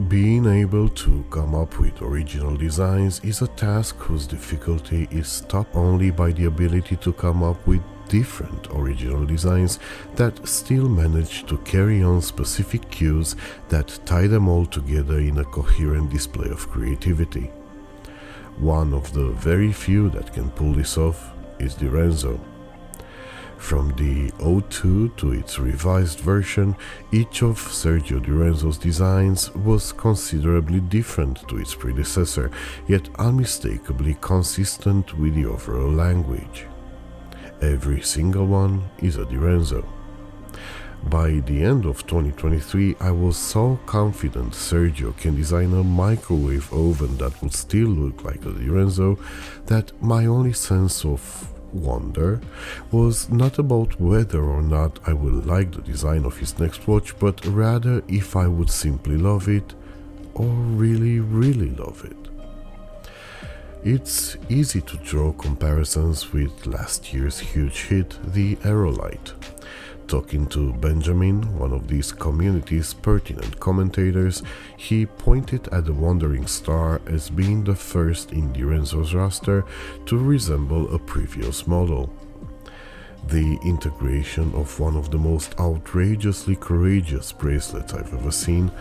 Being able to come up with original designs is a task whose difficulty is stopped only by the ability to come up with different original designs that still manage to carry on specific cues that tie them all together in a coherent display of creativity. One of the very few that can pull this off is Direnzo. From the 02 to its revised version, each of Sergio Direnzo's designs was considerably different to its predecessor, yet unmistakably consistent with the overall language. Every single one is a Direnzo. By the end of 2023, I was so confident Sergio can design a microwave oven that would still look like a Direnzo that my only sense of wonder was not about whether or not I would like the design of his next watch, but rather if I would simply love it or really love it. It's easy to draw comparisons with last year's huge hit, the Aerolite. Talking to Benjamin, one of these community's pertinent commentators, he pointed at the Wandering Star as being the first in Direnzo's roster to resemble a previous model. The integration of one of the most outrageously courageous bracelets I've ever seen,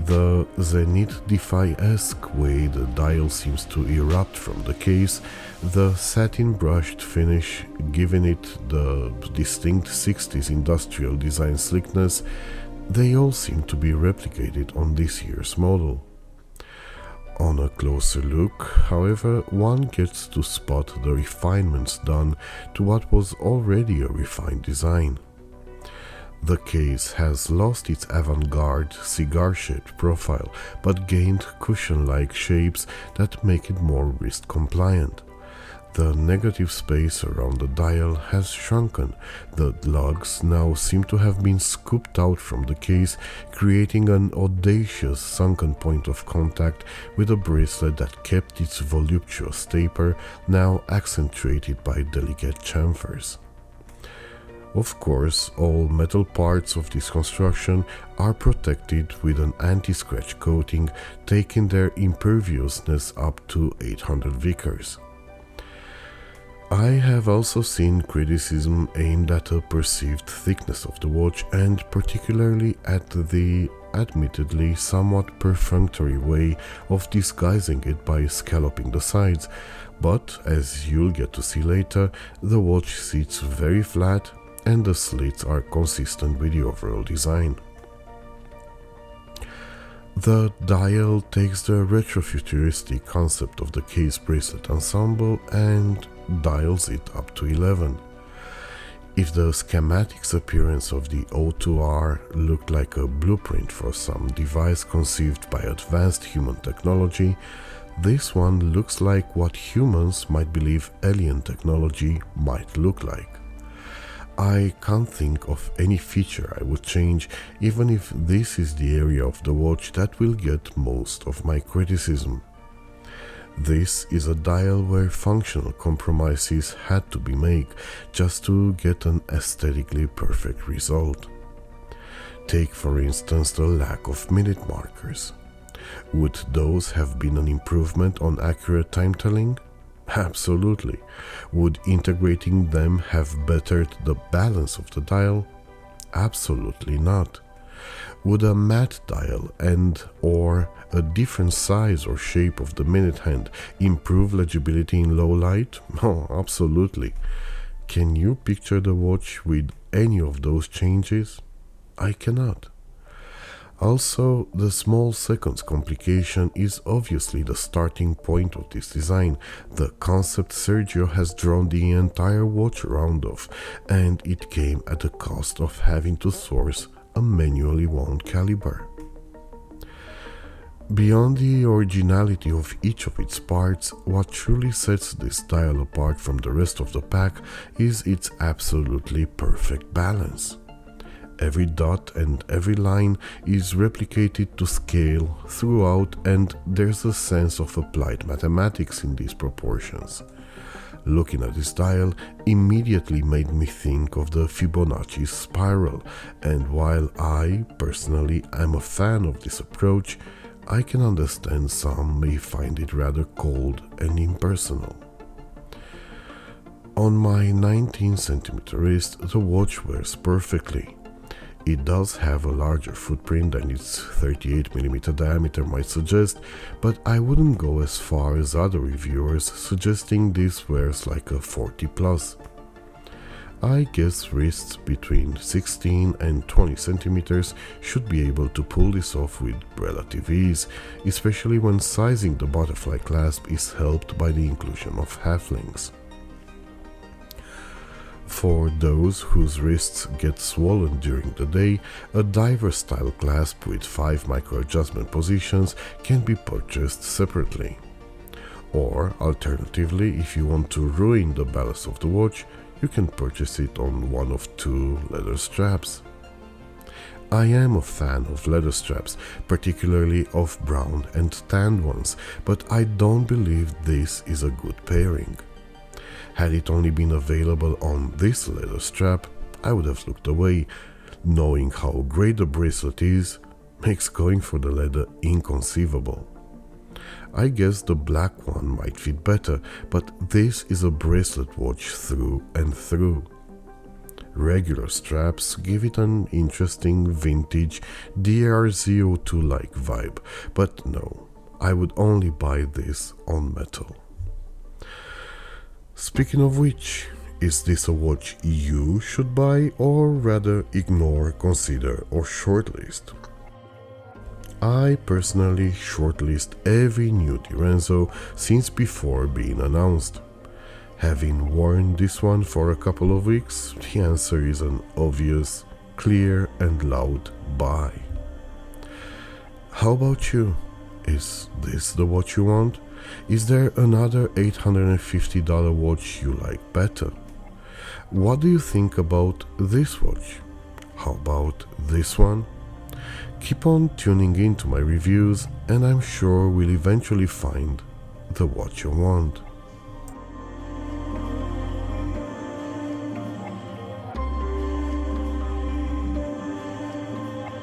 the Zenith Defy-esque way the dial seems to erupt from the case, the satin brushed finish giving it the distinct 60s industrial design slickness, they all seem to be replicated on this year's model. On a closer look, however, one gets to spot the refinements done to what was already a refined design. The case has lost its avant-garde cigar-shaped profile, but gained cushion-like shapes that make it more wrist-compliant. The negative space around the dial has shrunken. The lugs now seem to have been scooped out from the case, creating an audacious sunken point of contact with a bracelet that kept its voluptuous taper, now accentuated by delicate chamfers. Of course, all metal parts of this construction are protected with an anti-scratch coating, taking their imperviousness up to 800 Vickers. I have also seen criticism aimed at a perceived thickness of the watch, and particularly at the admittedly somewhat perfunctory way of disguising it by scalloping the sides, but as you'll get to see later, the watch sits very flat and the slits are consistent with the overall design. The dial takes the retrofuturistic concept of the case bracelet ensemble and dials it up to 11. If the schematics appearance of the O2R looked like a blueprint for some device conceived by advanced human technology, this one looks like what humans might believe alien technology might look like. I can't think of any feature I would change, even if this is the area of the watch that will get most of my criticism. This is a dial where functional compromises had to be made just to get an aesthetically perfect result. Take for instance the lack of minute markers. Would those have been an improvement on accurate time telling? Absolutely. Would integrating them have bettered the balance of the dial? Absolutely not. Would a matte dial and or a different size or shape of the minute hand improve legibility in low light? Oh, absolutely. Can you picture the watch with any of those changes? I cannot. Also, the small seconds complication is obviously the starting point of this design, the concept Sergio has drawn the entire watch around of, and it came at the cost of having to source a manually wound caliber. Beyond the originality of each of its parts, what truly sets this dial apart from the rest of the pack is its absolutely perfect balance. Every dot and every line is replicated to scale throughout, and there's a sense of applied mathematics in these proportions. Looking at this dial immediately made me think of the Fibonacci spiral, and while I, personally, am a fan of this approach, I can understand some may find it rather cold and impersonal. On my 19cm wrist, the watch wears perfectly. It does have a larger footprint than its 38mm diameter might suggest, but I wouldn't go as far as other reviewers suggesting this wears like a 40 plus. I guess wrists between 16 and 20 centimeters should be able to pull this off with relative ease, especially when sizing the butterfly clasp is helped by the inclusion of half links. For those whose wrists get swollen during the day, a diver-style clasp with 5 micro-adjustment positions can be purchased separately. Or, alternatively, if you want to ruin the balance of the watch, you can purchase it on one of 2 leather straps. I am a fan of leather straps, particularly of brown and tanned ones, but I don't believe this is a good pairing. Had it only been available on this leather strap, I would have looked away. Knowing how great the bracelet is, makes going for the leather inconceivable. I guess the black one might fit better, but this is a bracelet watch through and through. Regular straps give it an interesting vintage DRZ-02-like vibe, but no, I would only buy this on metal. Speaking of which, is this a watch you should buy or rather ignore, consider or shortlist? I personally shortlist every new Direnzo since before being announced. Having worn this one for a couple of weeks, the answer is an obvious, clear and loud buy. How about you? Is this the watch you want? Is there another $850 watch you like better? What do you think about this watch? How about this one? Keep on tuning in to my reviews and I'm sure we'll eventually find the watch you want.